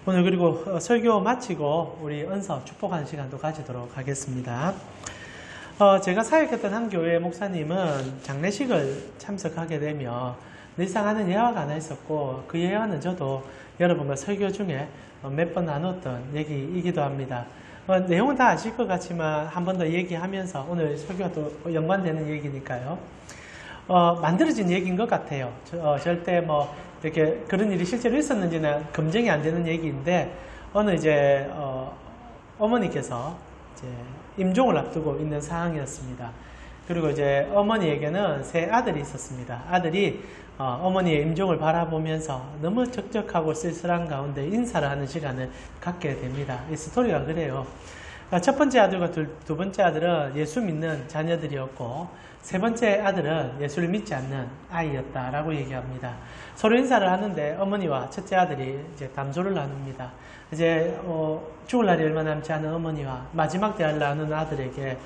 오늘 그리고 설교 마치고 우리 은서 축복하는 시간도 가지도록 하겠습니다. 제가 사역했던 한 교회 목사님은 장례식을 참석하게 되며 늘상 하는 예화가 하나 있었고 그 예화는 저도 여러분과 설교 중에 몇 번 나눴던 얘기이기도 합니다. 내용은 다 아실 것 같지만 한 번 더 얘기하면서 오늘 설교가 또 연관되는 얘기니까요. 만들어진 얘기인 것 같아요. 절대 뭐 이렇게 그런 일이 실제로 있었는지는 검증이 안 되는 얘기인데 어느 이제 어머니께서 이제 임종을 앞두고 있는 상황이었습니다. 그리고 이제 어머니에게는 세 아들이 있었습니다. 아들이 어머니의 임종을 바라보면서 너무 적적하고 쓸쓸한 가운데 인사를 하는 시간을 갖게 됩니다. 이 스토리가 그래요. 첫 번째 아들과 두 번째 아들은 예수 믿는 자녀들이었고 세 번째 아들은 예수를 믿지 않는 아이였다라고 얘기합니다. 서로 인사를 하는데 어머니와 첫째 아들이 이제 담소를 나눕니다. 이제 죽을 날이 얼마 남지 않은 어머니와 마지막 대화를 나누는 아들에게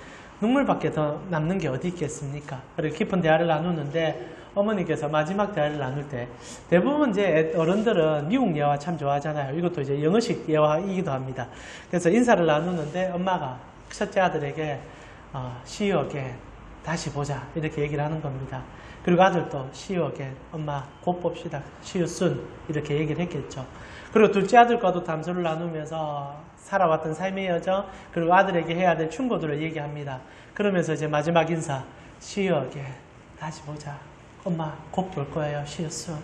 눈물밖에 더 남는 게 어디 있겠습니까? 그리고 깊은 대화를 나누는데 어머니께서 마지막 대화를 나눌 때 대부분 이제 어른들은 미국 예화 참 좋아하잖아요. 이것도 이제 영어식 예화이기도 합니다. 그래서 인사를 나누는데 엄마가 첫째 아들에게 See you again, 다시 보자 이렇게 얘기를 하는 겁니다. 그리고 아들도 See you again, 엄마 곧 봅시다, See you soon 이렇게 얘기를 했겠죠. 그리고 둘째 아들과도 담소를 나누면서 살아왔던 삶의 여정 그리고 아들에게 해야 될 충고들을 얘기합니다. 그러면서 이제 마지막 인사 See you again, 다시 보자, 엄마 곧 볼 거예요, See you soon,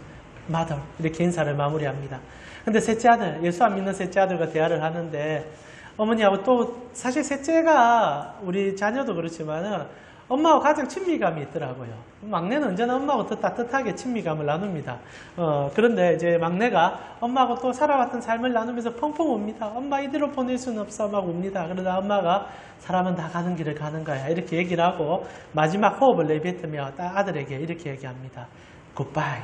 mother 이렇게 인사를 마무리합니다. 근데 셋째 아들, 예수 안 믿는 셋째 아들과 대화를 하는데 어머니하고 또 사실 셋째가 우리 자녀도 그렇지만은 엄마하고 가장 친밀감이 있더라고요. 막내는 언제나 엄마하고 더 따뜻하게 친밀감을 나눕니다. 그런데 이제 막내가 엄마하고 또 살아왔던 삶을 나누면서 펑펑 웁니다. 엄마 이대로 보낼 수는 없어 막 웁니다. 그러다 엄마가 사람은 다 가는 길을 가는 거야 이렇게 얘기를 하고 마지막 호흡을 내뱉으며 아들에게 이렇게 얘기합니다. 굿바이.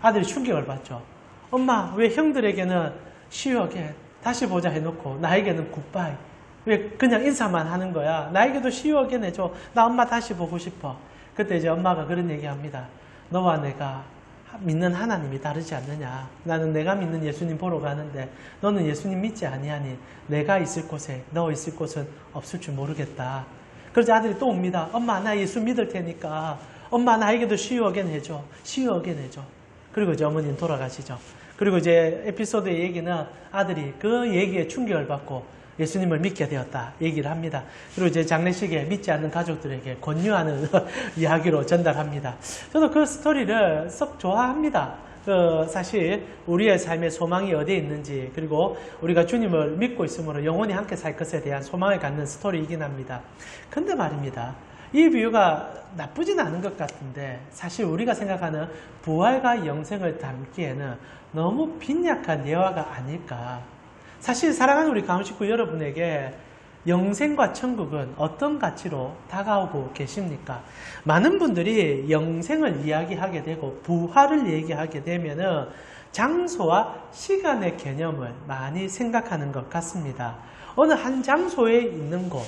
아들이 충격을 받죠. 엄마 왜 형들에게는 See you again, 다시 보자 해놓고 나에게는 굿바이, 왜 그냥 인사만 하는 거야? 나에게도 See you again 해줘. 나 엄마 다시 보고 싶어. 그때 이제 엄마가 그런 얘기합니다. 너와 내가 믿는 하나님이 다르지 않느냐. 나는 내가 믿는 예수님 보러 가는데 너는 예수님 믿지 아니하니 내가 있을 곳에 너 있을 곳은 없을 줄 모르겠다. 그러자 아들이 또 옵니다. 엄마 나 예수 믿을 테니까 엄마 나에게도 See you again 해줘. See you again 해줘. 그리고 이제 어머니는 돌아가시죠. 그리고 이제 에피소드의 얘기는 아들이 그 얘기에 충격을 받고 예수님을 믿게 되었다 얘기를 합니다. 그리고 이제 장례식에 믿지 않는 가족들에게 권유하는 이야기로 전달합니다. 저도 그 스토리를 썩 좋아합니다. 사실 우리의 삶의 소망이 어디에 있는지 그리고 우리가 주님을 믿고 있으므로 영원히 함께 살 것에 대한 소망을 갖는 스토리이긴 합니다. 근데 말입니다. 이 비유가 나쁘진 않은 것 같은데 사실 우리가 생각하는 부활과 영생을 담기에는 너무 빈약한 예화가 아닐까. 사실 사랑하는 우리 가문식구 여러분에게 영생과 천국은 어떤 가치로 다가오고 계십니까? 많은 분들이 영생을 이야기하게 되고 부활을 얘기하게 되면은 장소와 시간의 개념을 많이 생각하는 것 같습니다. 어느 한 장소에 있는 곳,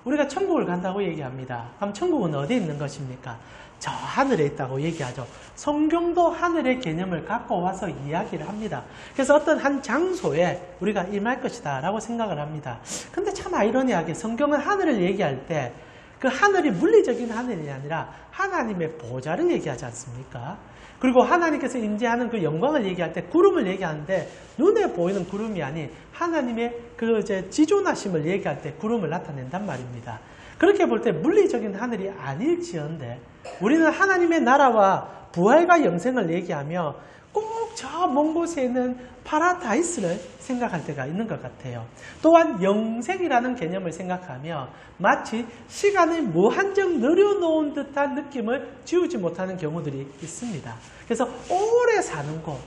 우리가 천국을 간다고 얘기합니다. 그럼 천국은 어디에 있는 것입니까? 저 하늘에 있다고 얘기하죠. 성경도 하늘의 개념을 갖고 와서 이야기를 합니다. 그래서 어떤 한 장소에 우리가 임할 것이다 라고 생각을 합니다. 근데 참 아이러니하게 성경은 하늘을 얘기할 때 그 하늘이 물리적인 하늘이 아니라 하나님의 보좌를 얘기하지 않습니까? 그리고 하나님께서 임재하는 그 영광을 얘기할 때 구름을 얘기하는데 눈에 보이는 구름이 아닌 하나님의 그 이제 지존하심을 얘기할 때 구름을 나타낸단 말입니다. 그렇게 볼 때 물리적인 하늘이 아닐지언데 우리는 하나님의 나라와 부활과 영생을 얘기하며 꼭 저 먼 곳에 있는 파라다이스를 생각할 때가 있는 것 같아요. 또한 영생이라는 개념을 생각하며 마치 시간을 무한정 늘여놓은 듯한 느낌을 지우지 못하는 경우들이 있습니다. 그래서 오래 사는 곳,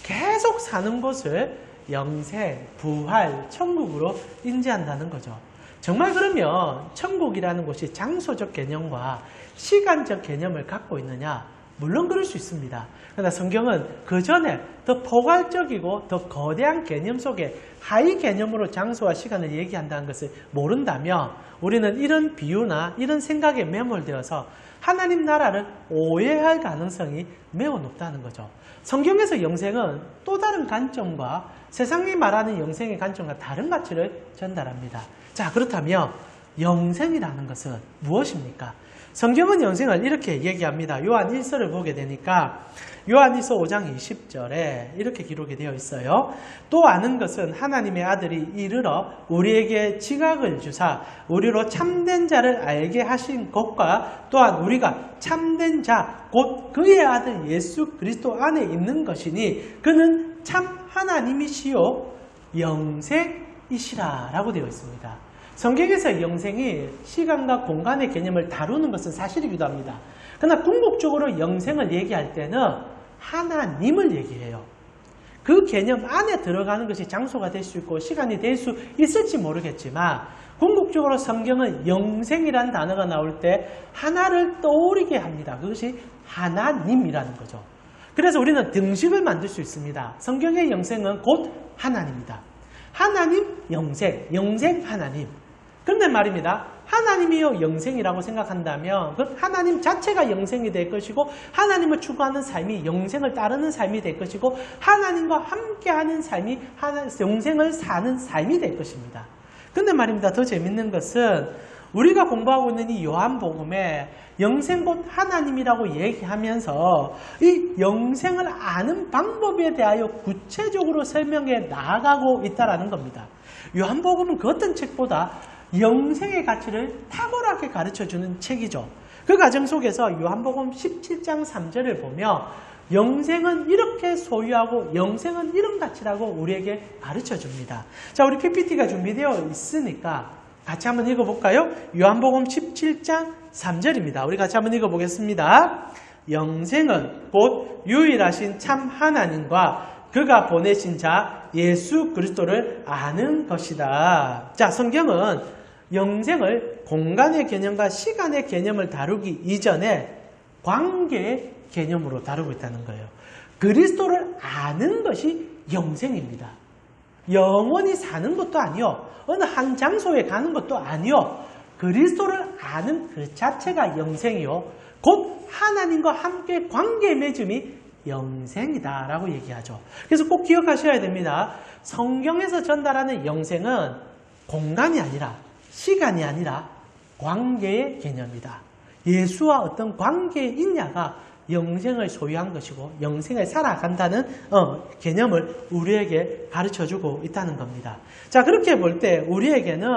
계속 사는 곳을 영생, 부활, 천국으로 인지한다는 거죠. 정말 그러면 천국이라는 곳이 장소적 개념과 시간적 개념을 갖고 있느냐? 물론 그럴 수 있습니다. 그러나 성경은 그 전에 더 포괄적이고 더 거대한 개념 속에 하위 개념으로 장소와 시간을 얘기한다는 것을 모른다면 우리는 이런 비유나 이런 생각에 매몰되어서 하나님 나라를 오해할 가능성이 매우 높다는 거죠. 성경에서 영생은 또 다른 관점과 세상이 말하는 영생의 관점과 다른 가치를 전달합니다. 자, 그렇다면 영생이라는 것은 무엇입니까? 성경은 영생을 이렇게 얘기합니다. 요한 1서를 보게 되니까 요한 1서 5장 20절에 이렇게 기록이 되어 있어요. 또 아는 것은 하나님의 아들이 이르러 우리에게 지각을 주사 우리로 참된 자를 알게 하신 것과 또한 우리가 참된 자 곧 그의 아들 예수 그리스도 안에 있는 것이니 그는 참 하나님이시요 영생이시라 라고 되어 있습니다. 성경에서 영생이 시간과 공간의 개념을 다루는 것은 사실이기도 합니다. 그러나 궁극적으로 영생을 얘기할 때는 하나님을 얘기해요. 그 개념 안에 들어가는 것이 장소가 될 수 있고 시간이 될 수 있을지 모르겠지만 궁극적으로 성경은 영생이라는 단어가 나올 때 하나를 떠오르게 합니다. 그것이 하나님이라는 거죠. 그래서 우리는 등식을 만들 수 있습니다. 성경의 영생은 곧 하나님이다. 하나님, 영생, 영생 하나님. 그런데 말입니다. 하나님이요 영생이라고 생각한다면 그 하나님 자체가 영생이 될 것이고 하나님을 추구하는 삶이 영생을 따르는 삶이 될 것이고 하나님과 함께하는 삶이 영생을 사는 삶이 될 것입니다. 그런데 말입니다. 더 재밌는 것은 우리가 공부하고 있는 이 요한복음에 영생 곧 하나님이라고 얘기하면서 이 영생을 아는 방법에 대하여 구체적으로 설명해 나아가고 있다는 겁니다. 요한복음은 그 어떤 책보다 영생의 가치를 탁월하게 가르쳐주는 책이죠. 그 과정 속에서 요한복음 17장 3절을 보면 영생은 이렇게 소유하고 영생은 이런 가치라고 우리에게 가르쳐줍니다. 자, 우리 PPT가 준비되어 있으니까 같이 한번 읽어볼까요? 요한복음 17장 3절입니다. 우리 같이 한번 읽어보겠습니다. 영생은 곧 유일하신 참 하나님과 그가 보내신 자 예수 그리스도를 아는 것이다. 자, 성경은 영생을 공간의 개념과 시간의 개념을 다루기 이전에 관계의 개념으로 다루고 있다는 거예요. 그리스도를 아는 것이 영생입니다. 영원히 사는 것도 아니요. 어느 한 장소에 가는 것도 아니요. 그리스도를 아는 그 자체가 영생이요. 곧 하나님과 함께 관계 맺음이 영생이다 라고 얘기하죠. 그래서 꼭 기억하셔야 됩니다. 성경에서 전달하는 영생은 공간이 아니라 시간이 아니라 관계의 개념이다. 예수와 어떤 관계에 있냐가 영생을 소유한 것이고 영생을 살아간다는 개념을 우리에게 가르쳐주고 있다는 겁니다. 자, 그렇게 볼 때 우리에게는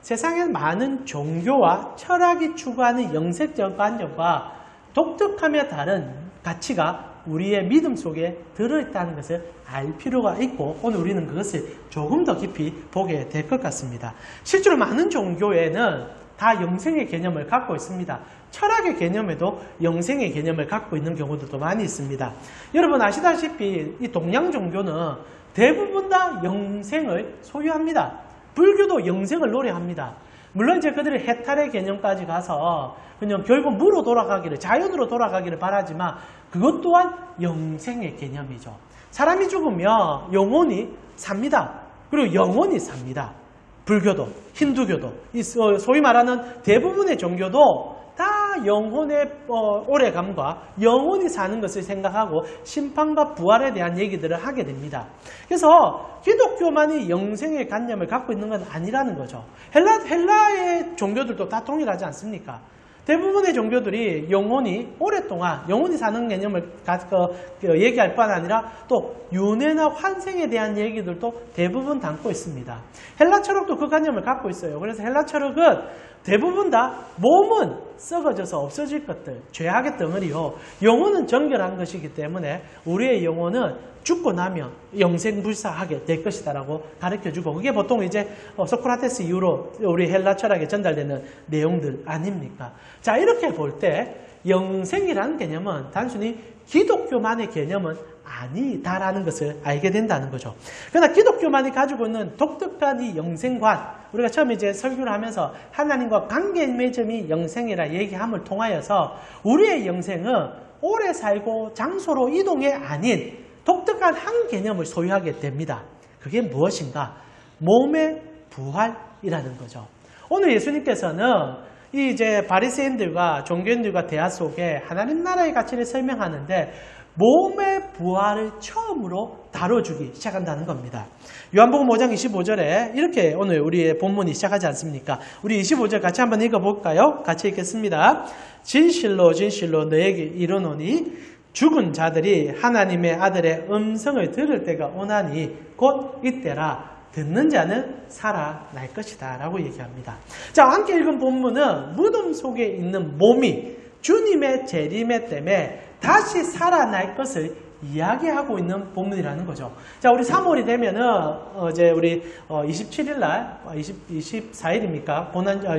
세상의 많은 종교와 철학이 추구하는 영생적 관념과 독특하며 다른 가치가 우리의 믿음 속에 들어있다는 것을 알 필요가 있고 오늘 우리는 그것을 조금 더 깊이 보게 될 것 같습니다. 실제로 많은 종교에는 다 영생의 개념을 갖고 있습니다. 철학의 개념에도 영생의 개념을 갖고 있는 경우들도 많이 있습니다. 여러분 아시다시피 이 동양 종교는 대부분 다 영생을 소유합니다. 불교도 영생을 노래합니다. 물론 이제 그들이 해탈의 개념까지 가서 그냥 결국 무로 돌아가기를, 자연으로 돌아가기를 바라지만 그것 또한 영생의 개념이죠. 사람이 죽으면 영혼이 삽니다. 그리고 영원히 삽니다. 불교도, 힌두교도, 소위 말하는 대부분의 종교도 다 영혼의 오래감과 영원히 사는 것을 생각하고 심판과 부활에 대한 얘기들을 하게 됩니다. 그래서 기독교만이 영생의 관념을 갖고 있는 건 아니라는 거죠. 헬라의 종교들도 다 동일하지 않습니까? 대부분의 종교들이 영혼이 오랫동안 영혼히 사는 개념을 얘기할 뿐 아니라 또 윤회나 환생에 대한 얘기들도 대부분 담고 있습니다. 헬라 철학도 그 관념을 갖고 있어요. 그래서 헬라 철학은 대부분 다 몸은 썩어져서 없어질 것들, 죄악의 덩어리요. 영혼은 정결한 것이기 때문에 우리의 영혼은 죽고 나면 영생불사하게 될 것이다라고 가르쳐주고 그게 보통 이제 소크라테스 이후로 우리 헬라 철학에 전달되는 내용들 아닙니까? 자, 이렇게 볼 때 영생이라는 개념은 단순히 기독교만의 개념은 아니다라는 것을 알게 된다는 거죠. 그러나 기독교만이 가지고 있는 독특한 이 영생관, 우리가 처음에 이제 설교를 하면서 하나님과 관계 맺음이 영생이라 얘기함을 통하여서 우리의 영생은 오래 살고 장소로 이동이 아닌 독특한 한 개념을 소유하게 됩니다. 그게 무엇인가? 몸의 부활이라는 거죠. 오늘 예수님께서는 이제 바리새인들과 종교인들과 대화 속에 하나님 나라의 가치를 설명하는데 몸의 부활을 처음으로 다뤄주기 시작한다는 겁니다. 요한복음 5장 25절에 이렇게 오늘 우리의 본문이 시작하지 않습니까? 우리 25절 같이 한번 읽어볼까요? 같이 읽겠습니다. 진실로 진실로 너에게 이르노니 죽은 자들이 하나님의 아들의 음성을 들을 때가 오나니 곧 이때라. 듣는 자는 살아날 것이다 라고 얘기합니다. 자, 함께 읽은 본문은 무덤 속에 있는 몸이 주님의 재림에 때문에 다시 살아날 것을 이야기하고 있는 본문이라는 거죠. 자, 우리 3월이 되면은 이제 우리 27일 날 24일입니까?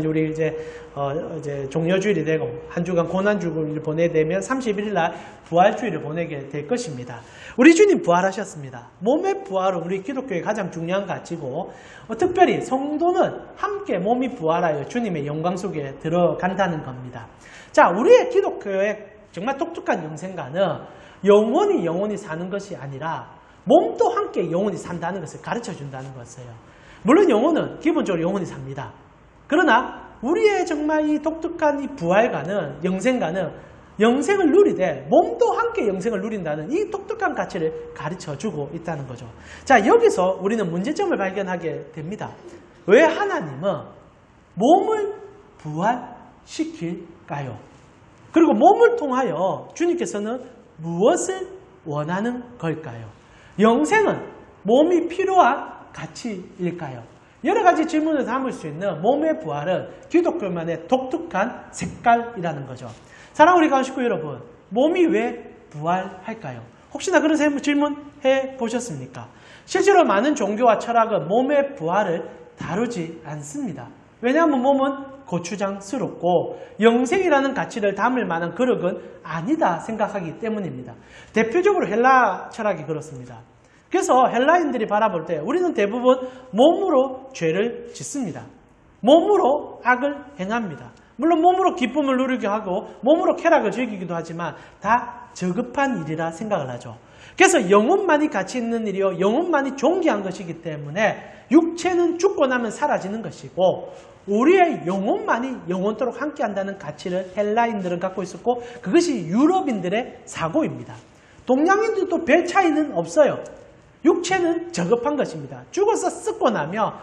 우리 이제 종려주일이 되고 한 주간 고난주일을 보내게 되면 31일 날 부활주일을 보내게 될 것입니다. 우리 주님 부활하셨습니다. 몸의 부활은 우리 기독교의 가장 중요한 가치고 특별히 성도는 함께 몸이 부활하여 주님의 영광 속에 들어간다는 겁니다. 자, 우리의 기독교의 정말 똑똑한 영생관은 영원히 사는 것이 아니라 몸도 함께 영원히 산다는 것을 가르쳐 준다는 것이에요. 물론 영혼은 기본적으로 영원히 삽니다. 그러나 우리의 정말 이 독특한 이 부활관은 영생관은 영생을 누리되 몸도 함께 영생을 누린다는 이 독특한 가치를 가르쳐주고 있다는 거죠. 자, 여기서 우리는 문제점을 발견하게 됩니다. 왜 하나님은 몸을 부활시킬까요? 그리고 몸을 통하여 주님께서는 무엇을 원하는 걸까요? 영생은 몸이 필요한 가치일까요? 여러 가지 질문을 담을 수 있는 몸의 부활은 기독교만의 독특한 색깔이라는 거죠. 사랑하는 우리 가식구 여러분, 몸이 왜 부활할까요? 혹시나 그런 질문 해보셨습니까? 실제로 많은 종교와 철학은 몸의 부활을 다루지 않습니다. 왜냐하면 몸은 고추장스럽고 영생이라는 가치를 담을 만한 그릇은 아니다 생각하기 때문입니다. 대표적으로 헬라 철학이 그렇습니다. 그래서 헬라인들이 바라볼 때 우리는 대부분 몸으로 죄를 짓습니다. 몸으로 악을 행합니다. 물론 몸으로 기쁨을 누리게 하고 몸으로 쾌락을 즐기기도 하지만 다 저급한 일이라 생각을 하죠. 그래서 영혼만이 가치 있는 일이요 영혼만이 존귀한 것이기 때문에 육체는 죽고 나면 사라지는 것이고 우리의 영혼만이 영원토록 함께한다는 가치를 헬라인들은 갖고 있었고 그것이 유럽인들의 사고입니다. 동양인들도 별 차이는 없어요. 육체는 저급한 것입니다. 죽어서 썩고 나면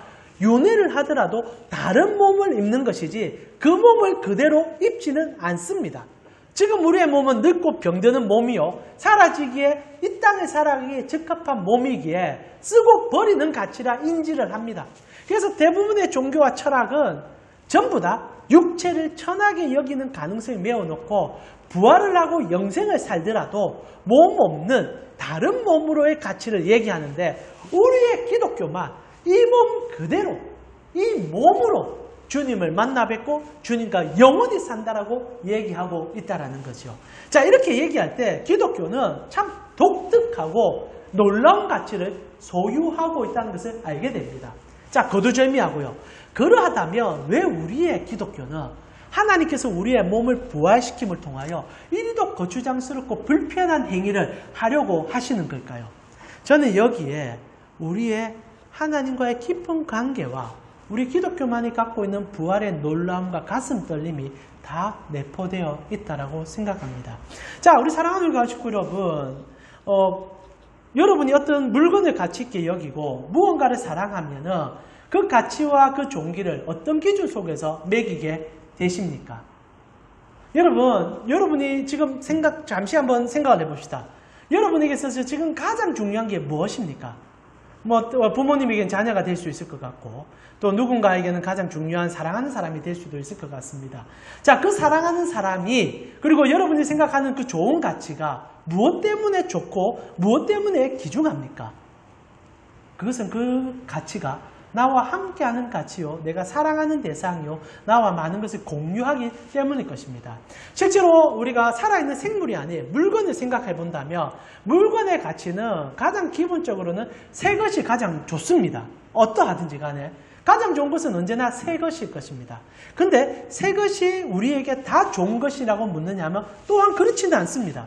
윤회를 하더라도 다른 몸을 입는 것이지 그 몸을 그대로 입지는 않습니다. 지금 우리의 몸은 늙고 병드는 몸이요 사라지기에 이 땅에 살아가기에 적합한 몸이기에 쓰고 버리는 가치라 인지를 합니다. 그래서 대부분의 종교와 철학은 전부 다 육체를 천하게 여기는 가능성이 메워놓고 부활을 하고 영생을 살더라도 몸 없는 다른 몸으로의 가치를 얘기하는데 우리의 기독교만 이 몸 그대로 이 몸으로 주님을 만나 뵙고 주님과 영원히 산다라고 얘기하고 있다라는 거죠. 자, 이렇게 얘기할 때 기독교는 참 독특하고 놀라운 가치를 소유하고 있다는 것을 알게 됩니다. 자, 거두절미하고요. 그러하다면 왜 우리의 기독교는 하나님께서 우리의 몸을 부활시킴을 통하여 이리도 거추장스럽고 불편한 행위를 하려고 하시는 걸까요? 저는 여기에 우리의 하나님과의 깊은 관계와 우리 기독교만이 갖고 있는 부활의 놀라움과 가슴 떨림이 다 내포되어 있다고 생각합니다. 자, 우리 사랑하는 가축 여러분, 여러분이 어떤 물건을 가치 있게 여기고 무언가를 사랑하면은 그 가치와 그 종기를 어떤 기준 속에서 매기게 되십니까? 여러분이 지금 잠시 한번 생각을 해봅시다. 여러분에게 있어서 지금 가장 중요한 게 무엇입니까? 부모님에게는 자녀가 될 수 있을 것 같고 또 누군가에게는 가장 중요한 사랑하는 사람이 될 수도 있을 것 같습니다. 자, 그 사랑하는 사람이 그리고 여러분이 생각하는 그 좋은 가치가 무엇 때문에 좋고 무엇 때문에 귀중합니까? 그것은 그 가치가 나와 함께하는 가치요, 내가 사랑하는 대상이요, 나와 많은 것을 공유하기 때문일 것입니다. 실제로 우리가 살아있는 생물이 아닌 물건을 생각해 본다면 물건의 가치는 가장 기본적으로는 새 것이 가장 좋습니다. 어떠하든지 간에. 가장 좋은 것은 언제나 새 것일 것입니다. 근데 새 것이 우리에게 다 좋은 것이라고 묻느냐면 또한 그렇지는 않습니다.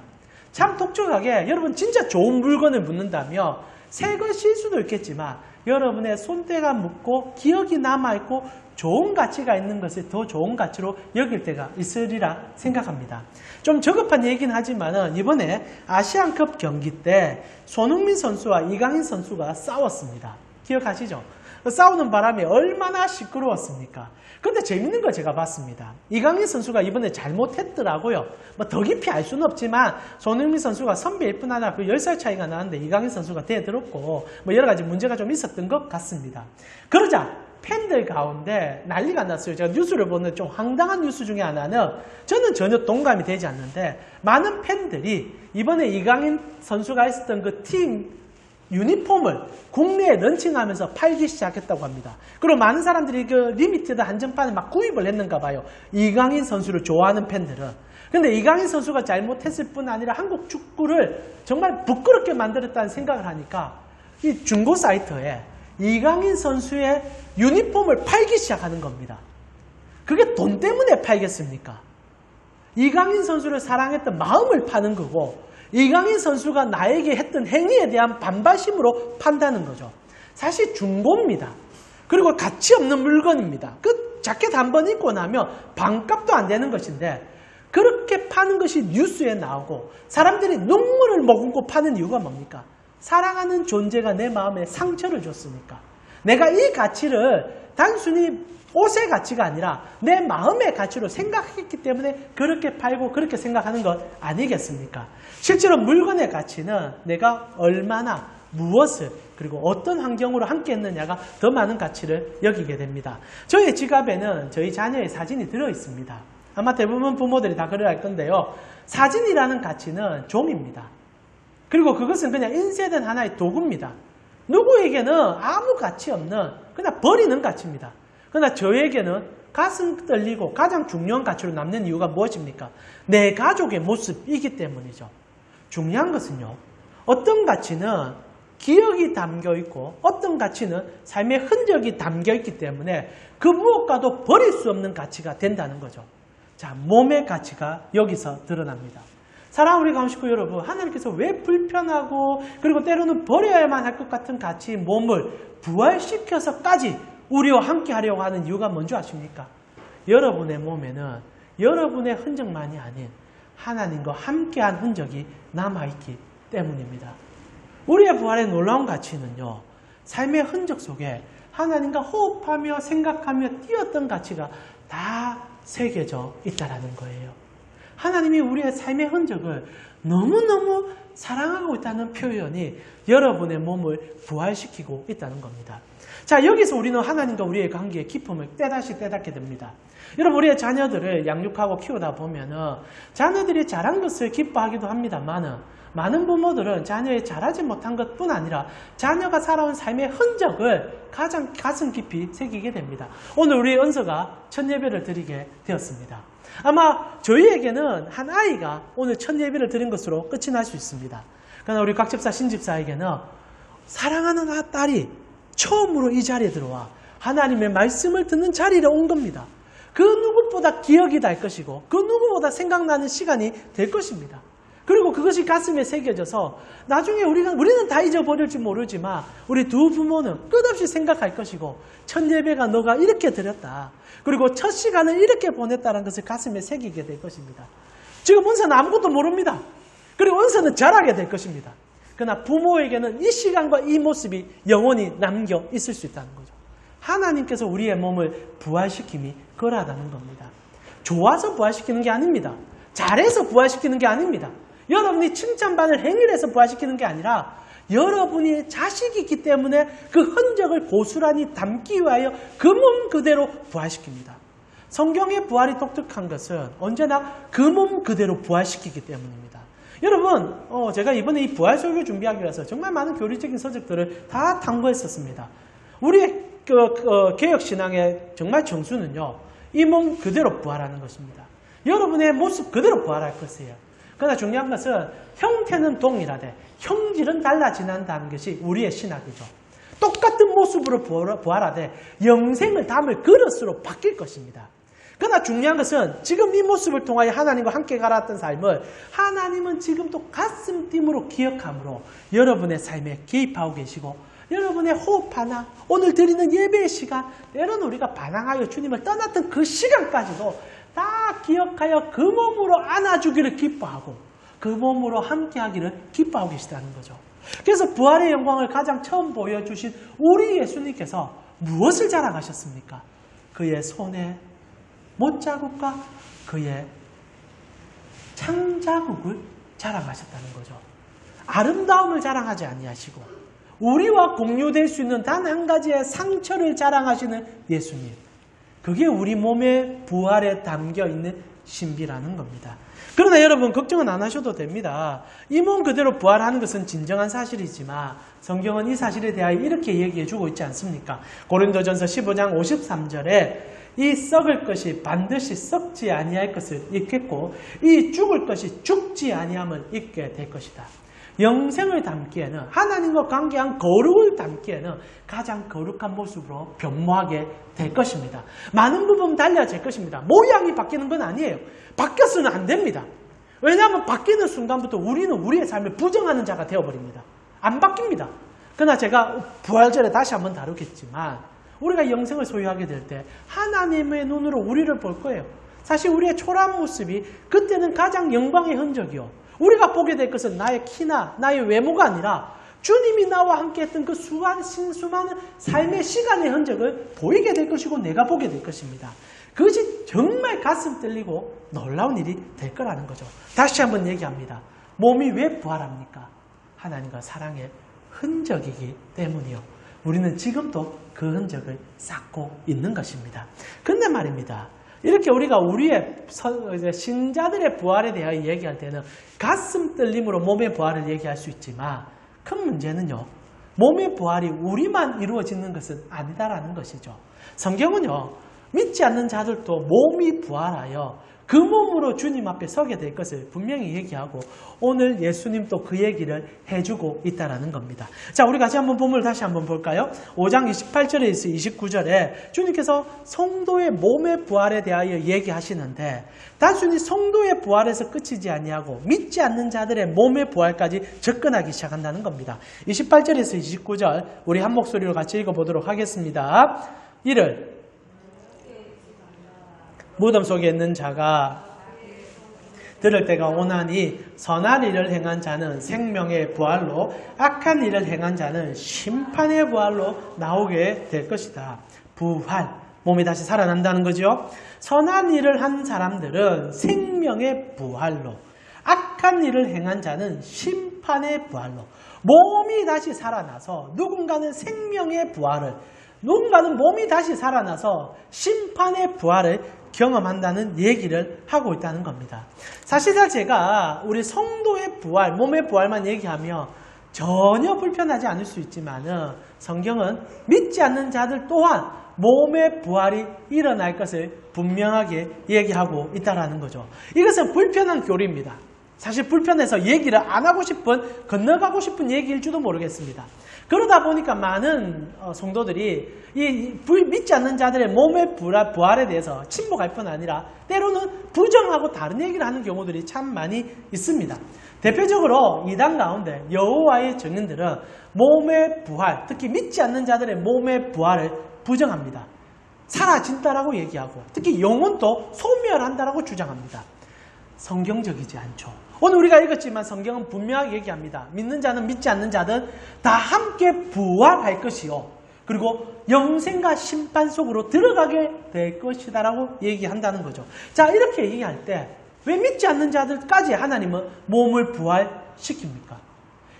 참 독특하게 여러분 진짜 좋은 물건을 묻는다면 새 것일 수도 있겠지만 여러분의 손때가 묻고 기억이 남아있고 좋은 가치가 있는 것을 더 좋은 가치로 여길 때가 있으리라 생각합니다. 좀 저급한 얘기는 하지만 이번에 아시안컵 경기 때 손흥민 선수와 이강인 선수가 싸웠습니다. 기억하시죠? 싸우는 바람에 얼마나 시끄러웠습니까? 근데 재밌는 걸 제가 봤습니다. 이강인 선수가 이번에 잘못했더라고요. 뭐 더 깊이 알 수는 없지만 손흥민 선수가 선배일 뿐 아니라 그 10살 차이가 나는데 이강인 선수가 대들었고 뭐 여러 가지 문제가 좀 있었던 것 같습니다. 그러자 팬들 가운데 난리가 났어요. 제가 뉴스를 보는 좀 황당한 뉴스 중에 하나는 저는 전혀 동감이 되지 않는데 많은 팬들이 이번에 이강인 선수가 있었던 그 팀 유니폼을 국내에 런칭하면서 팔기 시작했다고 합니다. 그리고 많은 사람들이 그 리미티드 한정판을 막 구입을 했는가 봐요. 이강인 선수를 좋아하는 팬들은. 근데 이강인 선수가 잘못했을 뿐 아니라 한국 축구를 정말 부끄럽게 만들었다는 생각을 하니까 이 중고 사이트에 이강인 선수의 유니폼을 팔기 시작하는 겁니다. 그게 돈 때문에 팔겠습니까? 이강인 선수를 사랑했던 마음을 파는 거고 이강인 선수가 나에게 했던 행위에 대한 반발심으로 판다는 거죠. 사실 중고입니다. 그리고 가치 없는 물건입니다. 그 자켓 한번 입고 나면 반값도 안 되는 것인데 그렇게 파는 것이 뉴스에 나오고 사람들이 눈물을 머금고 파는 이유가 뭡니까? 사랑하는 존재가 내 마음에 상처를 줬으니까. 내가 이 가치를 단순히 옷의 가치가 아니라 내 마음의 가치로 생각했기 때문에 그렇게 팔고 그렇게 생각하는 것 아니겠습니까? 실제로 물건의 가치는 내가 얼마나 무엇을 그리고 어떤 환경으로 함께 했느냐가 더 많은 가치를 여기게 됩니다. 저희 지갑에는 저희 자녀의 사진이 들어있습니다. 아마 대부분 부모들이 다 그래 할 건데요. 사진이라는 가치는 종입니다. 그리고 그것은 그냥 인쇄된 하나의 도구입니다. 누구에게는 아무 가치 없는 그냥 버리는 가치입니다. 그러나 저에게는 가슴 떨리고 가장 중요한 가치로 남는 이유가 무엇입니까? 내 가족의 모습이기 때문이죠. 중요한 것은요. 어떤 가치는 기억이 담겨있고 어떤 가치는 삶의 흔적이 담겨있기 때문에 그 무엇과도 버릴 수 없는 가치가 된다는 거죠. 자, 몸의 가치가 여기서 드러납니다. 사랑하는 우리 감식구 여러분, 하나님께서 왜 불편하고 그리고 때로는 버려야만 할 것 같은 가치의 몸을 부활시켜서까지 우리와 함께 하려고 하는 이유가 뭔지 아십니까? 여러분의 몸에는 여러분의 흔적만이 아닌 하나님과 함께한 흔적이 남아있기 때문입니다. 우리의 부활의 놀라운 가치는요. 삶의 흔적 속에 하나님과 호흡하며 생각하며 뛰었던 가치가 다 새겨져 있다는 거예요. 하나님이 우리의 삶의 흔적을 너무너무 사랑하고 있다는 표현이 여러분의 몸을 부활시키고 있다는 겁니다. 자, 여기서 우리는 하나님과 우리의 관계의 기쁨을 때다시 깨닫게 됩니다. 여러분, 우리의 자녀들을 양육하고 키우다 보면은 자녀들이 잘한 것을 기뻐하기도 합니다만은 많은 부모들은 자녀의 잘하지 못한 것뿐 아니라 자녀가 살아온 삶의 흔적을 가장 가슴 깊이 새기게 됩니다. 오늘 우리 은서가 첫 예배를 드리게 되었습니다. 아마 저희에게는 한 아이가 오늘 첫 예배를 드린 것으로 끝이 날 수 있습니다. 그러나 우리 곽집사 신집사에게는 사랑하는 딸이 처음으로 이 자리에 들어와 하나님의 말씀을 듣는 자리에 온 겁니다. 그 누구보다 기억이 날 것이고 그 누구보다 생각나는 시간이 될 것입니다. 그리고 그것이 가슴에 새겨져서 나중에 우리는 다 잊어버릴지 모르지만 우리 두 부모는 끝없이 생각할 것이고 첫 예배가 너가 이렇게 드렸다. 그리고 첫 시간을 이렇게 보냈다는 것을 가슴에 새기게 될 것입니다. 지금 은서는 아무것도 모릅니다. 그리고 은서는 잘하게 될 것입니다. 그러나 부모에게는 이 시간과 이 모습이 영원히 남겨 있을 수 있다는 거죠. 하나님께서 우리의 몸을 부활시킴이 그러하다는 겁니다. 좋아서 부활시키는 게 아닙니다. 잘해서 부활시키는 게 아닙니다. 여러분이 칭찬받을 행위를 해서 부활시키는 게 아니라 여러분이 자식이 있기 때문에 그 흔적을 고스란히 담기 위하여 그 몸 그대로 부활시킵니다. 성경의 부활이 독특한 것은 언제나 그 몸 그대로 부활시키기 때문입니다. 여러분, 제가 이번에 이 부활 설교 준비하기 위해서 정말 많은 교리적인 서적들을 다 탐구했었습니다. 우리의 개혁신앙의 정말 정수는요, 이 몸 그대로 부활하는 것입니다. 여러분의 모습 그대로 부활할 것이에요. 그러나 중요한 것은 형태는 동일하되 형질은 달라진다는 것이 우리의 신학이죠. 똑같은 모습으로 부활하되 영생을 담을 그릇으로 바뀔 것입니다. 그러나 중요한 것은 지금 이 모습을 통하여 하나님과 함께 살았던 삶을 하나님은 지금도 가슴 뛰므로 기억함으로 여러분의 삶에 개입하고 계시고 여러분의 호흡 하나, 오늘 드리는 예배의 시간, 때로는 우리가 반항하여 주님을 떠났던 그 시간까지도 다 기억하여 그 몸으로 안아주기를 기뻐하고 그 몸으로 함께하기를 기뻐하고 계시다는 거죠. 그래서 부활의 영광을 가장 처음 보여주신 우리 예수님께서 무엇을 자랑하셨습니까? 그의 손에 못자국과 그의 창자국을 자랑하셨다는 거죠. 아름다움을 자랑하지 아니하시고 우리와 공유될 수 있는 단 한 가지의 상처를 자랑하시는 예수님. 그게 우리 몸의 부활에 담겨있는 신비라는 겁니다. 그러나 여러분 걱정은 안 하셔도 됩니다. 이 몸 그대로 부활하는 것은 진정한 사실이지만 성경은 이 사실에 대하여 이렇게 얘기해주고 있지 않습니까? 고린도전서 15장 53절에 이 썩을 것이 반드시 썩지 아니할 것을 잊겠고 이 죽을 것이 죽지 아니함을 잊게 될 것이다. 영생을 담기에는 하나님과 관계한 거룩을 담기에는 가장 거룩한 모습으로 변모하게 될 것입니다. 많은 부분 달라질 것입니다. 모양이 바뀌는 건 아니에요. 바뀌어서는 안 됩니다. 왜냐하면 바뀌는 순간부터 우리는 우리의 삶을 부정하는 자가 되어버립니다. 안 바뀝니다. 그러나 제가 부활절에 다시 한번 다루겠지만 우리가 영생을 소유하게 될 때 하나님의 눈으로 우리를 볼 거예요. 사실 우리의 초라한 모습이 그때는 가장 영광의 흔적이요. 우리가 보게 될 것은 나의 키나 나의 외모가 아니라 주님이 나와 함께 했던 그 수많은 삶의 시간의 흔적을 보이게 될 것이고 내가 보게 될 것입니다. 그것이 정말 가슴 떨리고 놀라운 일이 될 거라는 거죠. 다시 한번 얘기합니다. 몸이 왜 부활합니까? 하나님과 사랑의 흔적이기 때문이요. 우리는 지금도 그 흔적을 쌓고 있는 것입니다. 근데 말입니다. 이렇게 우리가 우리의 신자들의 부활에 대하여 얘기할 때는 가슴 떨림으로 몸의 부활을 얘기할 수 있지만 큰 문제는요. 몸의 부활이 우리만 이루어지는 것은 아니다라는 것이죠. 성경은요. 믿지 않는 자들도 몸이 부활하여 그 몸으로 주님 앞에 서게 될 것을 분명히 얘기하고 오늘 예수님도 그 얘기를 해주고 있다는 겁니다. 자, 우리 같이 한번 본문을 다시 한번 볼까요? 5장 28절에서 29절에 주님께서 성도의 몸의 부활에 대하여 얘기하시는데 단순히 성도의 부활에서 끝이지 아니하고 믿지 않는 자들의 몸의 부활까지 접근하기 시작한다는 겁니다. 28절에서 29절 우리 한 목소리로 같이 읽어보도록 하겠습니다. 이를 무덤 속에 있는 자가 들을 때가 오나니 선한 일을 행한 자는 생명의 부활로 악한 일을 행한 자는 심판의 부활로 나오게 될 것이다. 부활, 몸이 다시 살아난다는 거죠. 선한 일을 한 사람들은 생명의 부활로 악한 일을 행한 자는 심판의 부활로 몸이 다시 살아나서 누군가는 생명의 부활을 누군가는 몸이 다시 살아나서 심판의 부활을 경험한다는 얘기를 하고 있다는 겁니다. 사실상 제가 우리 성도의 부활, 몸의 부활만 얘기하며 전혀 불편하지 않을 수 있지만 성경은 믿지 않는 자들 또한 몸의 부활이 일어날 것을 분명하게 얘기하고 있다는 거죠. 이것은 불편한 교리입니다. 사실 불편해서 얘기를 안 하고 싶은, 건너가고 싶은 얘기일지도 모르겠습니다. 그러다 보니까 많은 성도들이 이 믿지 않는 자들의 몸의 부활에 대해서 침묵할 뿐 아니라 때로는 부정하고 다른 얘기를 하는 경우들이 참 많이 있습니다. 대표적으로 이단 가운데 여호와의 증인들은 몸의 부활, 특히 믿지 않는 자들의 몸의 부활을 부정합니다. 사라진다라고 얘기하고 특히 영혼도 소멸한다라고 주장합니다. 성경적이지 않죠. 오늘 우리가 읽었지만 성경은 분명하게 얘기합니다. 믿는 자는 믿지 않는 자든 다 함께 부활할 것이요. 그리고 영생과 심판 속으로 들어가게 될 것이다 라고 얘기한다는 거죠. 자, 이렇게 얘기할 때 왜 믿지 않는 자들까지 하나님은 몸을 부활시킵니까?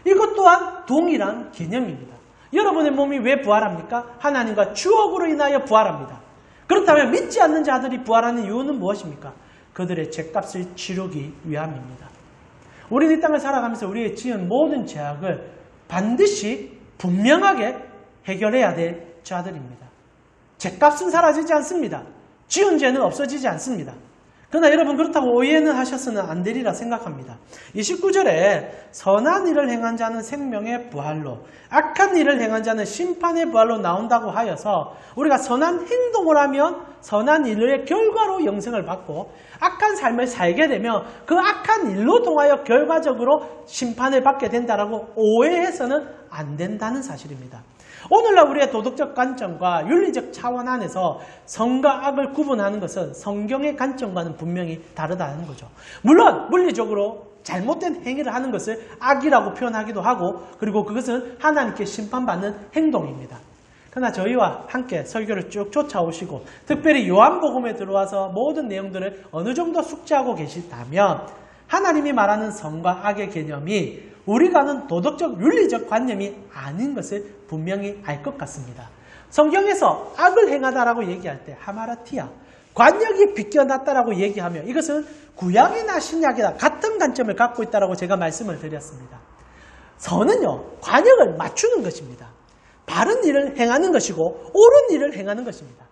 이것 또한 동일한 개념입니다. 여러분의 몸이 왜 부활합니까? 하나님과 추억으로 인하여 부활합니다. 그렇다면 믿지 않는 자들이 부활하는 이유는 무엇입니까? 그들의 죄값을 치르기 위함입니다. 우리는 이 땅을 살아가면서 우리의 지은 모든 죄악을 반드시 분명하게 해결해야 될 자들입니다. 죄값은 사라지지 않습니다. 지은 죄는 없어지지 않습니다. 그러나 여러분 그렇다고 오해는 하셔서는 안 되리라 생각합니다. 29절에 선한 일을 행한 자는 생명의 부활로 악한 일을 행한 자는 심판의 부활로 나온다고 하여서 우리가 선한 행동을 하면 선한 일의 결과로 영생을 받고 악한 삶을 살게 되면 그 악한 일로 통하여 결과적으로 심판을 받게 된다라고 오해해서는 안 된다는 사실입니다. 오늘날 우리의 도덕적 관점과 윤리적 차원 안에서 선과 악을 구분하는 것은 성경의 관점과는 분명히 다르다는 거죠. 물론 물리적으로 잘못된 행위를 하는 것을 악이라고 표현하기도 하고 그리고 그것은 하나님께 심판받는 행동입니다. 그러나 저희와 함께 설교를 쭉 쫓아오시고 특별히 요한복음에 들어와서 모든 내용들을 어느 정도 숙지하고 계시다면 하나님이 말하는 선과 악의 개념이 우리가 아는 도덕적 윤리적 관념이 아닌 것을 분명히 알 것 같습니다. 성경에서 악을 행하다라고 얘기할 때 하마라티아, 관역이 비껴났다라고 얘기하며 이것은 구약이나 신약이나 같은 관점을 갖고 있다라고 제가 말씀을 드렸습니다. 선은요, 관역을 맞추는 것입니다. 바른 일을 행하는 것이고 옳은 일을 행하는 것입니다.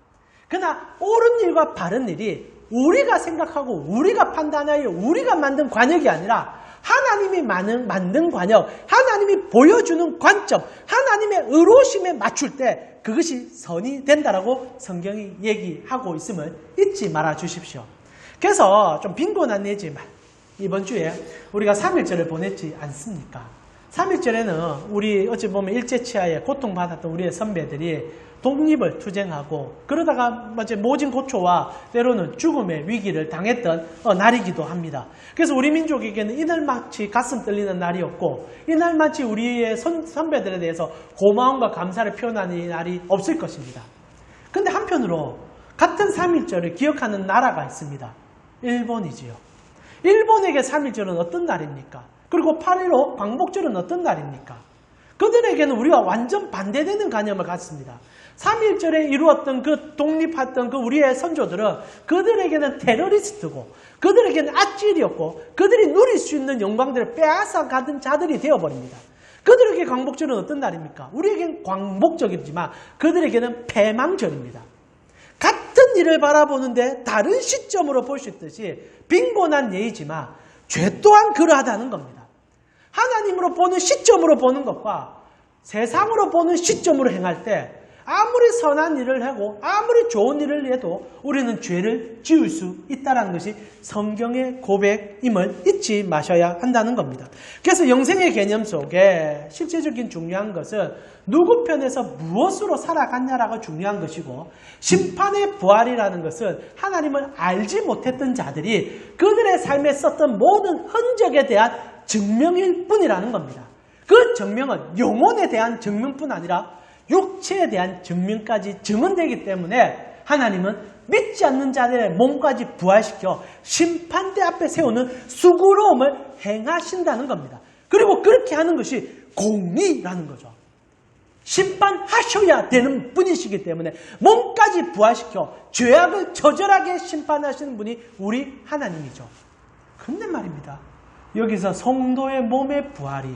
그러나 옳은 일과 바른 일이 우리가 생각하고 우리가 판단하여 우리가 만든 관역이 아니라 하나님이 만든 관역, 하나님이 보여주는 관점, 하나님의 의로심에 맞출 때 그것이 선이 된다라고 성경이 얘기하고 있음을 잊지 말아 주십시오. 그래서 좀 빈곤한 내지만 이번 주에 우리가 3.1절을 보냈지 않습니까? 3.1절에는 우리 어찌 보면 일제치하에 고통받았던 우리의 선배들이 독립을 투쟁하고 그러다가 모진 고초와 때로는 죽음의 위기를 당했던 날이기도 합니다. 그래서 우리 민족에게는 이날마치 가슴 떨리는 날이었고 이날마치 우리의 선배들에 대해서 고마움과 감사를 표현하는 날이 없을 것입니다. 근데 한편으로 같은 3.1절을 기억하는 나라가 있습니다. 일본이지요. 일본에게 3.1절은 어떤 날입니까? 그리고 8.15 광복절은 어떤 날입니까? 그들에게는 우리와 완전 반대되는 관념을 갖습니다. 3.1절에 이루었던 그 독립했던 그 우리의 선조들은 그들에게는 테러리스트고 그들에게는 악질이었고 그들이 누릴 수 있는 영광들을 빼앗아 가던 자들이 되어버립니다. 그들에게 광복절은 어떤 날입니까? 우리에겐 광복절이지만 그들에게는 패망절입니다. 같은 일을 바라보는데 다른 시점으로 볼 수 있듯이 빈곤한 예이지만 죄 또한 그러하다는 겁니다. 하나님으로 보는 시점으로 보는 것과 세상으로 보는 시점으로 행할 때 아무리 선한 일을 하고 아무리 좋은 일을 해도 우리는 죄를 지을 수 있다는 것이 성경의 고백임을 잊지 마셔야 한다는 겁니다. 그래서 영생의 개념 속에 실제적인 중요한 것은 누구 편에서 무엇으로 살아갔냐라고 중요한 것이고 심판의 부활이라는 것은 하나님을 알지 못했던 자들이 그들의 삶에 썼던 모든 흔적에 대한 증명일 뿐이라는 겁니다. 그 증명은 영혼에 대한 증명뿐 아니라 육체에 대한 증명까지 증언되기 때문에 하나님은 믿지 않는 자들의 몸까지 부활시켜 심판대 앞에 세우는 수고로움을 행하신다는 겁니다. 그리고 그렇게 하는 것이 공의라는 거죠. 심판하셔야 되는 분이시기 때문에 몸까지 부활시켜 죄악을 처절하게 심판하시는 분이 우리 하나님이죠. 근데 말입니다. 여기서 성도의 몸의 부활이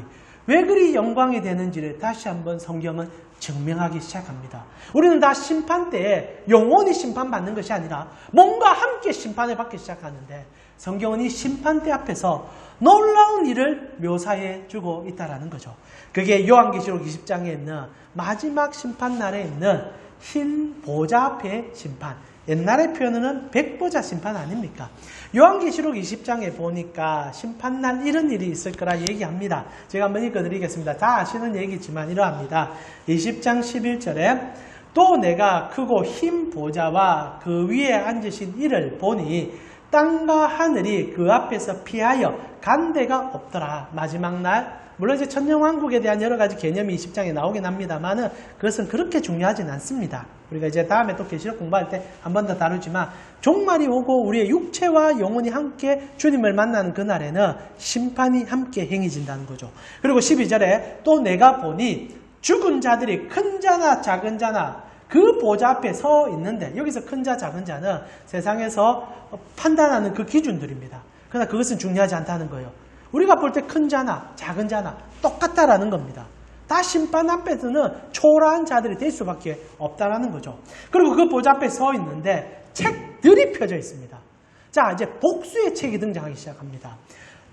왜 그리 영광이 되는지를 다시 한번 성경은 증명하기 시작합니다. 우리는 다 심판 때에 영원히 심판받는 것이 아니라 몸과 함께 심판을 받기 시작하는데 성경은 이 심판대 앞에서 놀라운 일을 묘사해 주고 있다는 거죠. 그게 요한계시록 20장에 있는 마지막 심판날에 있는 흰 보좌 앞의 심판. 옛날의 표현은 백보자 심판 아닙니까? 요한계시록 20장에 보니까 심판날 이런 일이 있을 거라 얘기합니다. 제가 한번 읽어드리겠습니다. 다 아시는 얘기지만 이러합니다. 20장 11절에 또 내가 크고 흰 보좌와 그 위에 앉으신 이를 보니 땅과 하늘이 그 앞에서 피하여 간 데가 없더라. 마지막 날 물론 이제 천년왕국에 대한 여러 가지 개념이 20장에 나오긴 합니다만은 그것은 그렇게 중요하진 않습니다. 우리가 이제 다음에 또 계시록 공부할 때 한 번 더 다루지만 종말이 오고 우리의 육체와 영혼이 함께 주님을 만나는 그날에는 심판이 함께 행해진다는 거죠. 그리고 12절에 또 내가 보니 죽은 자들이 큰 자나 작은 자나 그 보좌 앞에 서 있는데 여기서 큰 자 작은 자는 세상에서 판단하는 그 기준들입니다. 그러나 그것은 중요하지 않다는 거예요. 우리가 볼 때 큰 자나 작은 자나 똑같다라는 겁니다. 다 심판 앞에서는 초라한 자들이 될 수밖에 없다라는 거죠. 그리고 그 보좌 앞에 서 있는데 책들이 펴져 있습니다. 자, 이제 복수의 책이 등장하기 시작합니다.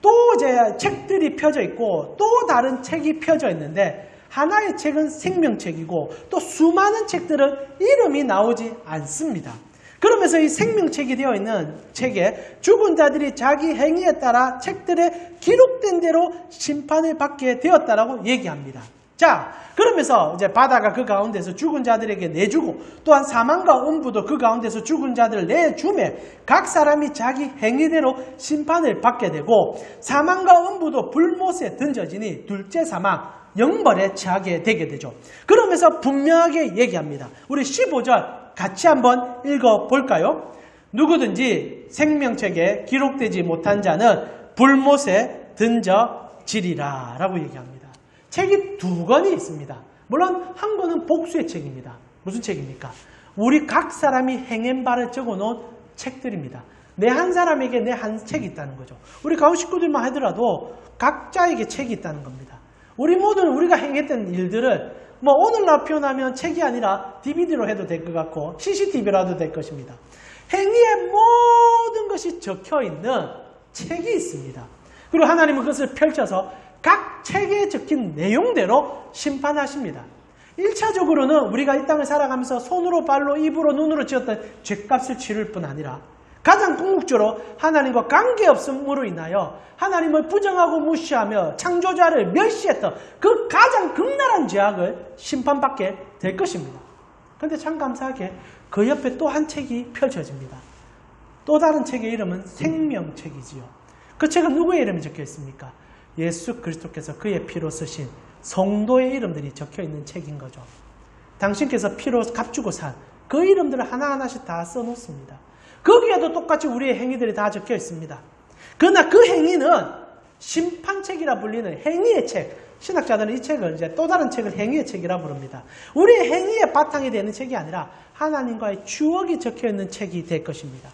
또 이제 책들이 펴져 있고 또 다른 책이 펴져 있는데 하나의 책은 생명책이고 또 수많은 책들은 이름이 나오지 않습니다. 그러면서 이 생명책이 되어 있는 책에 죽은 자들이 자기 행위에 따라 책들에 기록된 대로 심판을 받게 되었다라고 얘기합니다. 자, 그러면서 이제 바다가 그 가운데서 죽은 자들에게 내주고 또한 사망과 음부도 그 가운데서 죽은 자들을 내주매 각 사람이 자기 행위대로 심판을 받게 되고 사망과 음부도 불못에 던져지니 둘째 사망 영벌에 처하게 되게 되죠. 그러면서 분명하게 얘기합니다. 우리 15절 같이 한번 읽어볼까요? 누구든지 생명책에 기록되지 못한 자는 불못에 던져지리라 라고 얘기합니다. 책이 두 권이 있습니다. 물론 한 권은 복수의 책입니다. 무슨 책입니까? 우리 각 사람이 행한 바를 적어놓은 책들입니다. 내 한 사람에게 내 한 책이 있다는 거죠. 우리 가운 식구들만 하더라도 각자에게 책이 있다는 겁니다. 우리 모두는 우리가 행했던 일들을 오늘날 표현하면 책이 아니라 DVD로 해도 될 것 같고 CCTV라도 될 것입니다. 행위의 모든 것이 적혀있는 책이 있습니다. 그리고 하나님은 그것을 펼쳐서 각 책에 적힌 내용대로 심판하십니다. 1차적으로는 우리가 이 땅을 살아가면서 손으로 발로 입으로 눈으로 지었던 죄값을 치를 뿐 아니라 가장 궁극적으로 하나님과 관계없음으로 인하여 하나님을 부정하고 무시하며 창조자를 멸시했던 그 가장 극렬한 죄악을 심판받게 될 것입니다. 그런데 참 감사하게 그 옆에 또 한 책이 펼쳐집니다. 또 다른 책의 이름은 생명책이지요. 그 책은 누구의 이름이 적혀 있습니까? 예수 그리스도께서 그의 피로 쓰신 성도의 이름들이 적혀 있는 책인 거죠. 당신께서 피로 값주고 산 그 이름들을 하나하나씩 다 써놓습니다. 거기에도 똑같이 우리의 행위들이 다 적혀 있습니다. 그러나 그 행위는 심판책이라 불리는 행위의 책. 신학자들은 이 책을 이제 또 다른 책을 행위의 책이라 부릅니다. 우리의 행위의 바탕이 되는 책이 아니라 하나님과의 추억이 적혀 있는 책이 될 것입니다.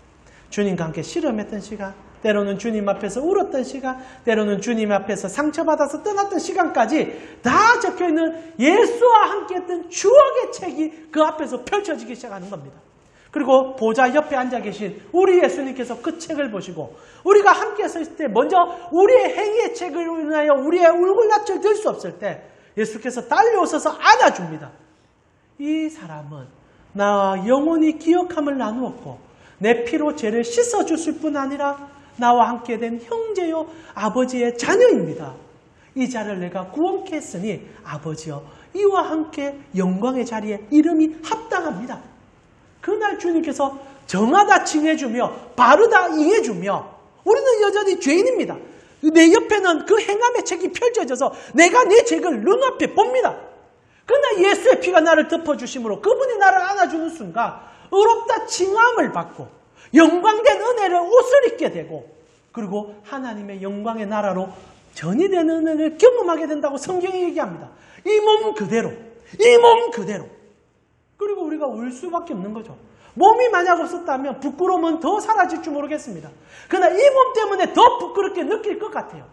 주님과 함께 씨름했던 시간, 때로는 주님 앞에서 울었던 시간, 때로는 주님 앞에서 상처받아서 떠났던 시간까지 다 적혀있는 예수와 함께했던 추억의 책이 그 앞에서 펼쳐지기 시작하는 겁니다. 그리고 보좌 옆에 앉아 계신 우리 예수님께서 그 책을 보시고 우리가 함께 섰을 때 먼저 우리의 행위의 책을 인하여 우리의 울골낯을 들 수 없을 때 예수께서 달려오셔서 안아줍니다. 이 사람은 나와 영원히 기억함을 나누었고 내 피로 죄를 씻어줬을 뿐 아니라 나와 함께 된 형제요 아버지의 자녀입니다. 이 자를 내가 구원케 했으니 아버지여 이와 함께 영광의 자리에 이름이 합당합니다. 그날 주님께서 정하다 칭해주며 바르다 ing해주며 우리는 여전히 죄인입니다. 내 옆에는 그 행함의 책이 펼쳐져서 내가 내 죄를 눈앞에 봅니다. 그러나 예수의 피가 나를 덮어주심으로 그분이 나를 안아주는 순간 의롭다 칭함을 받고 영광된 은혜를 옷을 입게 되고 그리고 하나님의 영광의 나라로 전이 되는 은혜를 경험하게 된다고 성경이 얘기합니다. 이 몸 그대로 그리고 우리가 울 수밖에 없는 거죠. 몸이 만약 없었다면 부끄러움은 더 사라질 줄 모르겠습니다. 그러나 이 몸 때문에 더 부끄럽게 느낄 것 같아요.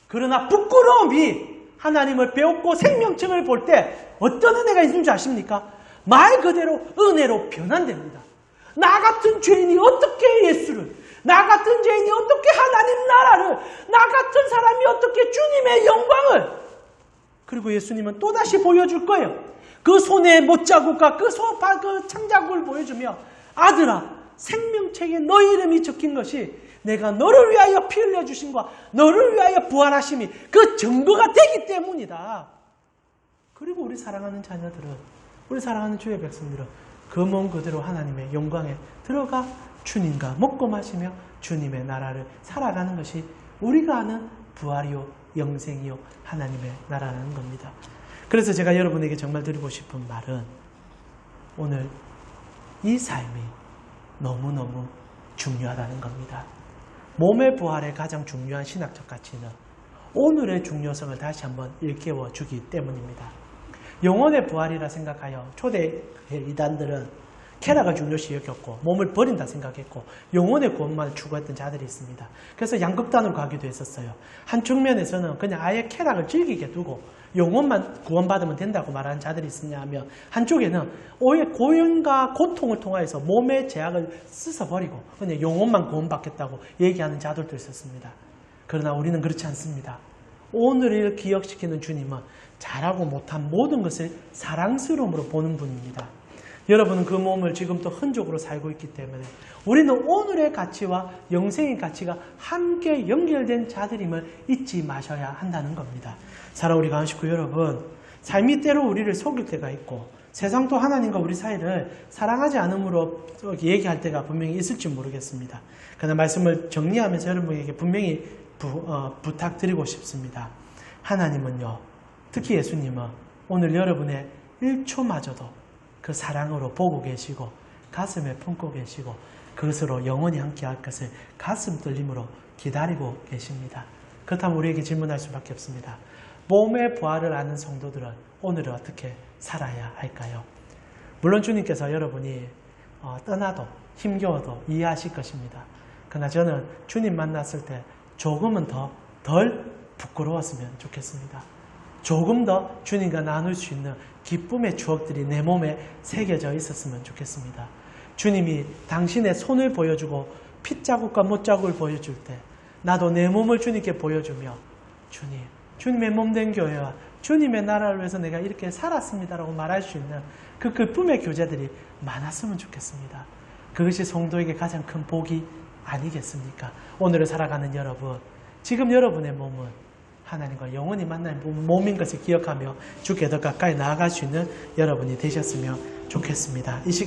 그러나 부끄러움이 하나님을 배웠고 생명책을 볼 때 어떤 은혜가 있는 줄 아십니까? 말 그대로 은혜로 변환됩니다. 나 같은 죄인이 어떻게 예수를, 나 같은 죄인이 어떻게 하나님 나라를, 나 같은 사람이 어떻게 주님의 영광을, 그리고 예수님은 또다시 보여줄 거예요. 그 손에 못자국과 그 창자국을 보여주며 아들아 생명책에 너희 이름이 적힌 것이 내가 너를 위하여 피 흘려주심과 너를 위하여 부활하심이 그 증거가 되기 때문이다. 그리고 우리 사랑하는 자녀들은, 우리 사랑하는 주의 백성들은 그 몸 그대로 하나님의 영광에 들어가 주님과 먹고 마시며 주님의 나라를 살아가는 것이 우리가 아는 부활이요 영생이요 하나님의 나라라는 겁니다. 그래서 제가 여러분에게 정말 드리고 싶은 말은 오늘 이 삶이 너무너무 중요하다는 겁니다. 몸의 부활의 가장 중요한 신학적 가치는 오늘의 중요성을 다시 한번 일깨워 주기 때문입니다. 영혼의 부활이라 생각하여 초대 이단들은 쾌락을 중요시 여겼고 몸을 버린다 생각했고 영혼의 구원만 추구했던 자들이 있습니다. 그래서 양극단으로 가기도 했었어요. 한쪽 면에서는 그냥 아예 쾌락을 즐기게 두고 영혼만 구원받으면 된다고 말하는 자들이 있으냐 하면, 한쪽에는 오히려 고연과 고통을 통하여서 몸의 제약을 씻어버리고 그냥 영혼만 구원받겠다고 얘기하는 자들도 있었습니다. 그러나 우리는 그렇지 않습니다. 오늘을 기억시키는 주님은 잘하고 못한 모든 것을 사랑스러움으로 보는 분입니다. 여러분은 그 몸을 지금도 흔적으로 살고 있기 때문에 우리는 오늘의 가치와 영생의 가치가 함께 연결된 자들임을 잊지 마셔야 한다는 겁니다. 사랑하는 우리 강식구 여러분, 삶이 때로 우리를 속일 때가 있고 세상도 하나님과 우리 사이를 사랑하지 않음으로 얘기할 때가 분명히 있을지 모르겠습니다. 그러나 말씀을 정리하면서 여러분에게 분명히 부탁드리고 싶습니다. 하나님은요, 특히 예수님은 오늘 여러분의 1초마저도 그 사랑으로 보고 계시고 가슴에 품고 계시고 그것으로 영원히 함께할 것을 가슴 떨림으로 기다리고 계십니다. 그렇다면 우리에게 질문할 수밖에 없습니다. 몸의 부활을 아는 성도들은 오늘을 어떻게 살아야 할까요? 물론 주님께서 여러분이 떠나도 힘겨워도 이해하실 것입니다. 그러나 저는 주님 만났을 때 조금은 덜 부끄러웠으면 좋겠습니다. 조금 더 주님과 나눌 수 있는 기쁨의 추억들이 내 몸에 새겨져 있었으면 좋겠습니다. 주님이 당신의 손을 보여주고 핏자국과 못자국을 보여줄 때 나도 내 몸을 주님께 보여주며 주님의 몸된 교회와 주님의 나라를 위해서 내가 이렇게 살았습니다라고 말할 수 있는 그 기쁨의 교제들이 많았으면 좋겠습니다. 그것이 성도에게 가장 큰 복이 아니겠습니까? 오늘을 살아가는 여러분, 지금 여러분의 몸은 하나님과 영원히 만나는 몸인 것을 기억하며 주께 더 가까이 나아갈 수 있는 여러분이 되셨으면 좋겠습니다. 이 시간